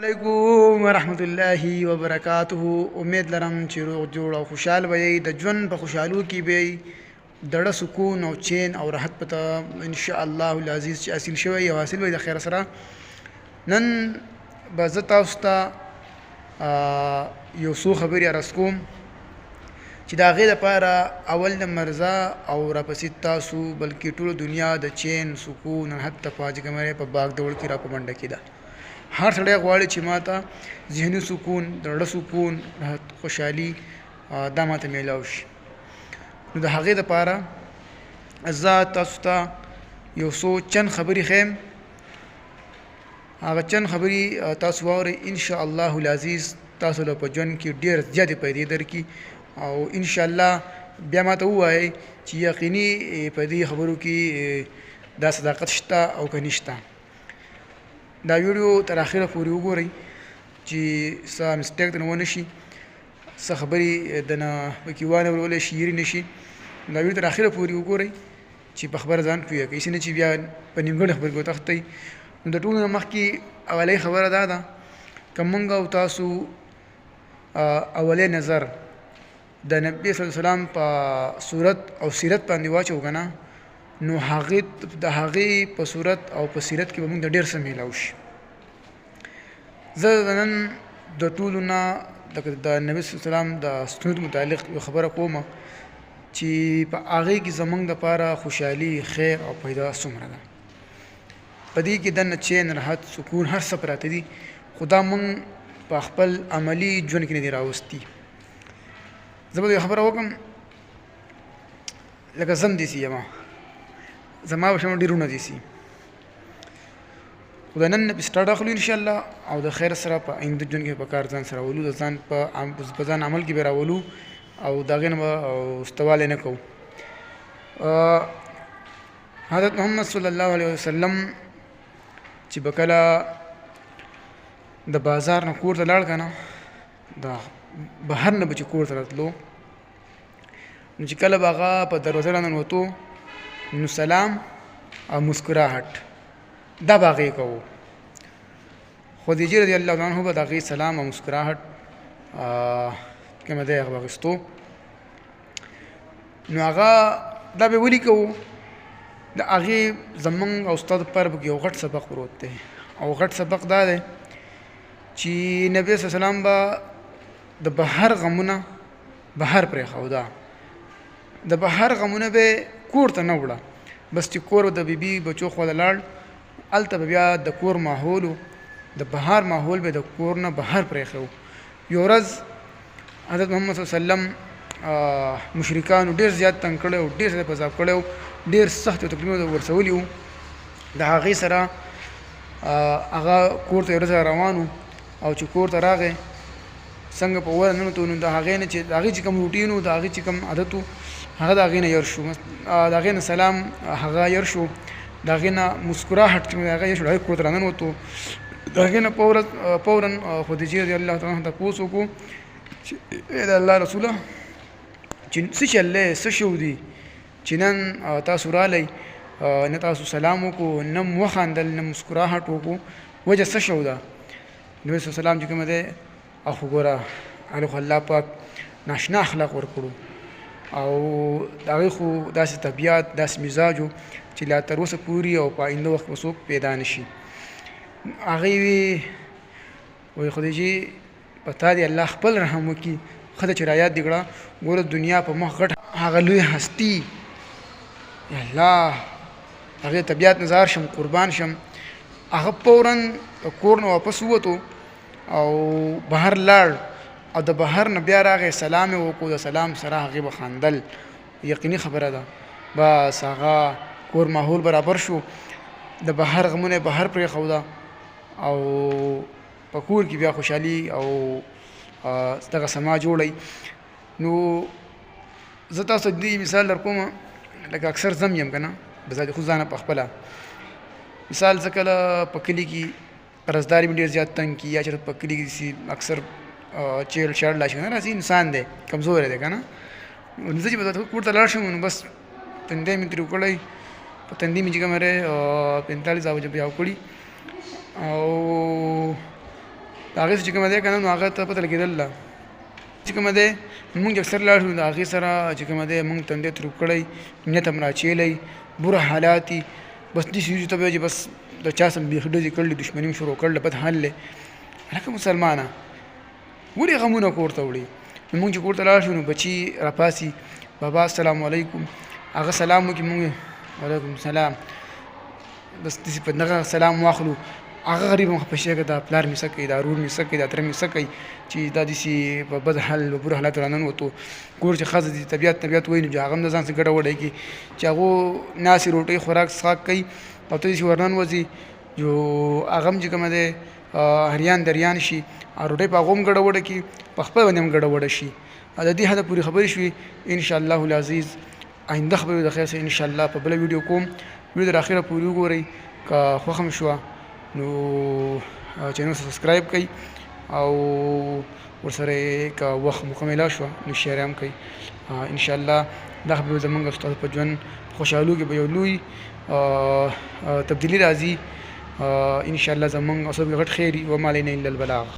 علیکم ورحمت الله وبرکاته. امید لرم چې روغ جوړ او خوشحال به یې. د ژوند په خوشحالو کې به دړه سکون او چین او راحت پته ان شاء الله العزیز چې حاصل شوی او حاصل وي د خیر سره. نن به زه تاسو ته یو څو خبرې عرض کوم چې د هغې دپاره اول نمبر زه او راپسې تاسو بلکې ټوله دنیا د چین سکون راحت ته په حاجګمرۍ په باغ دوړ کې را په منډه کې ده. هر سړی غواړي چې ما ته ذهني سکون، د زړه سکون، خوشحالي دا ما ته میلاو شي. نو د هغې دپاره زه تاسو ته یو څو چند خبرې ښیم. هغه چند خبرې تاسو واورئ، انشاء الله العزیز تاسو له په ژوند کې ډېر زیاتې پیدې درکړي او انشاء الله بیا ما ته ووایئ چې یقیني په دې خبرو کې دا صداقت شته او که نشته. دا ویډیو تر اخره پورې وګورئ چې څه مسټیک درنه ونه شي، څه خبرې درنه پکې وانه ورولې شي، هېرې نه شي. دا ویډیو تر اخره پورې وګورئ چې په خبره ځان پوه کړئ، هسې نه چې بیا په نیمګړې خبرې کې وتښتئ. نو د ټولو نه مخکې اولۍ خبره دا ده، که موږ او تاسو اولۍ نظر د نبي صلی الله علیه وسلم په صورت او سیرت باندې واچو که نه، نو د هغې په صورت او په سیرت کې به موږ د ډېر څه میلاو شي. زه د نن د ټولو نه د نبي صلی الله علیه وسلم د سنت متعلق یو خبره کوم چې په هغې کې زموږ دپاره خوشحالي، خیر او پیدا څومره ده. په دې کې دننه چین، راحت، سکون هر څه پراته دي، خو دا موږ په خپل عملي ژوند کې نه دي راوستي. زه به یو خبره وکړم، لکه زه هم داسې یم، زما به شمه ډېرونه داسې، خو د نن نه سټارټ اخلو انشاءالله او د خیر سره په آینده ژوند کې به کار ځان سره راولو، د ځان په ځان عمل کې به راولو او د هغې نه به استوالی نه کوو. حضرت محمد صلی الله علیه وسلم چې به کله د بازار نه کور ته لاړ که نه، د بهر نه به چې کور ته راتلو، نو چې کله به هغه په دروازه راننوتو نو سلام او مسکراهټ دا به هغې کوو. خدیجې رضی الله عنها به د هغې سلام او مسکراهټ کومه دی هغه به اخېستو. نو هغه دا به ولي کوو، د هغې زموږ او ستا دپاره پکې یو غټ سبق پروت دی او غټ سبق دا دی چې نبي صلی الله علیه وسلم به د بهر غمونه بهر پرېښوده، د بهر غمونه به کور ته نه وړه، بس چې کور د بیبي بچو خواله لاړ، هلته به بیا د کور ماحول د بهر ماحول به د کور نه بهر پرېښو. یو ورځ حضرت محمد صلی الله علیه وسلم مشرکانو ډېر زیات تنګ کړی و، ډېر زیات عذاب کړی و، ډېر سخت تکلیفونه ورسولي وو. د هغې سره هغه کور ته یو ورځ روان و او چې کور ته راغی، څنګه په وره ننوتو، نو د هغې نه چې د هغې چې کوم روټین و، د هغې چې کوم عادت و، هغه د هغې نه یر شو، د هغې نه سلام هغه یر شو، د هغې نه مسکراهټ چې د هغه یر شو، د هغې کور ته راننوتو. د هغې نه فورا خدیجې رضي الله تعالی عنها تپوس وکړو چې ای د الله رسوله چې څه چل دی، څه شو دی چې نن تاسو رالی، نه تاسو سلام وکړو، نه مو وخندل، نه مسکراهټ وکړو، وجه څه شو ده؟ نبي صلی الله علیه وسلم چې کومه دی خو ګوره هغې خو الله پاک ناشنا اخلاق ورکړو او د هغې خو داسې طبیعت، داسې مزاج و چې لا تر اوسه پورې او په آینده وخت به څوک پیدا نه شي. هغې وایي خدیجې په تا دې الله خپل رحم وکړي، ښه ده چې رایاد دې کړه، ګوره دنیا په مخ غټ هغه لوی هستي، یا الله هغې طبیعت نظار شم، قربان شم. هغه فورا کور نه واپس ووتو او بهر لاړ او د بهر نه بیا راغی، سلام یې وکړو، د سلام سره هغې به خندل، یقیني خبره ده. بس هغه کور ماحول برابر شو، د بهر غمونه یې بهر پرېښوده او په کور کې بیا خوشحالي او دغه سما جوړی. نو زه تاسو ته دې مثال در کوم، لکه اکثر زم یم که نه، بذات خود ځانه په خپله مثال، زه کله په کلي کې قرضداري مې ډېر زیات تنګ کي، یا چېرته په کلي کې داسې اکثر چیل شاړ لا شي که نه، داسې انسان دی، کمزوری دی که نه. نو زه چې به کور ته لاړ شم، نو بس تندی مې ترې وکړی، په تندي مې چې کومه دی 45 اوجه بیا وکړي او د هغې چې کومه دی که نه نو هغه ته پته لګېدله چې کومه دی مونږ اکثر لاړ شو د هغې سره چې کومه دی مونږ تندی تروب کړی نیت هم راچیلی بوره حالات دي بس دې سیزو ته به چې بس د چا سم بیخي ډزې کړلې دښمني م شروع کړله بد حال دی هلکه مسلمانه ولې غمونه کور ته وړي نو مونږ چې کور ته لاړ شو نو بچي راپاسي بابا السلام علیکم هغه سلام وکړي مونږ وعلیکم السلام بس داسې په دغه سلام واخلو هغه غریب هم خفه شوی دا پلار مې څه کوي دا ورور مې څه کوي دا تره مې څه کوي چې دا داسې په بد حال په بوره حالاتو راننوتو کور چې ښځه دي طبیعت وایي نو هغه هم د ځان څخه ګډه وډه کوي چې هغو ناستې روټۍ خوراک څښاک کوي او ته داسې ورننوځي جو هغه هم چې کومه دی هریان دریان شي او روټۍ په هغو هم ګډه وډه کړي په خپل باندې هم ګډه وډه شي د دې حده پورې خبرې شوې انشاءالله العزیز آینده خبرې د خیر سره انشاءالله په بله ویډیو کوم ویډیو تر اخره پورې وګورئ که خوښه م شوه نو چینل سبسکرایب کړئ او ورسره که وخت موقع میلاو شوه نو شیر هم کړئ انشاءالله دا خبرې زموږ ستاسو په ژوند خوشحالو کې به یو لوی تبدیلي راځي انشاءالله زموږ او سب غټ خیر وما علینا الا البلاغ